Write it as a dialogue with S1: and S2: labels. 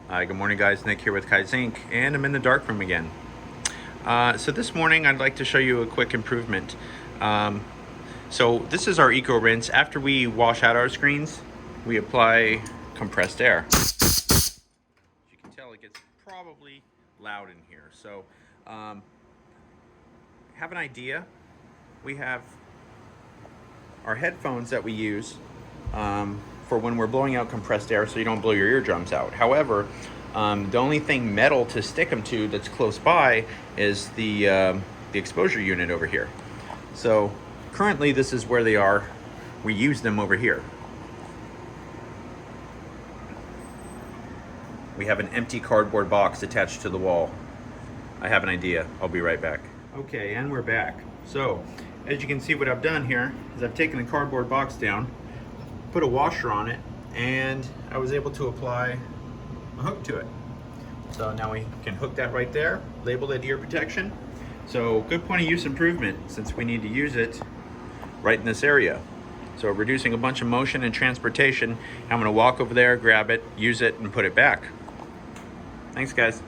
S1: Good morning, guys. Nick here with Kaizink, and I'm in the darkroom again. So this morning I'd like to show you a quick improvement. So this is our eco rinse. After we wash out our screens, we apply compressed air. As you can tell, it gets probably loud in here. So have an idea. We have our headphones that we use for when we're blowing out compressed air so you don't blow your eardrums out. However, the only thing metal to stick them to that's close by is the exposure unit over here. So currently this is where they are. We use them over here. We have an empty cardboard box attached to the wall. I have an idea. I'll be right back. Okay, and we're back. So as you can see, what I've done here is I've taken the cardboard box down, put a washer on it, and I was able to apply a hook to it. So now we can hook that right there, label it ear protection. So good point of use improvement, since we need to use it right in this area. So reducing a bunch of motion and transportation. I'm gonna walk over there, grab it, use it, and put it back. Thanks, guys.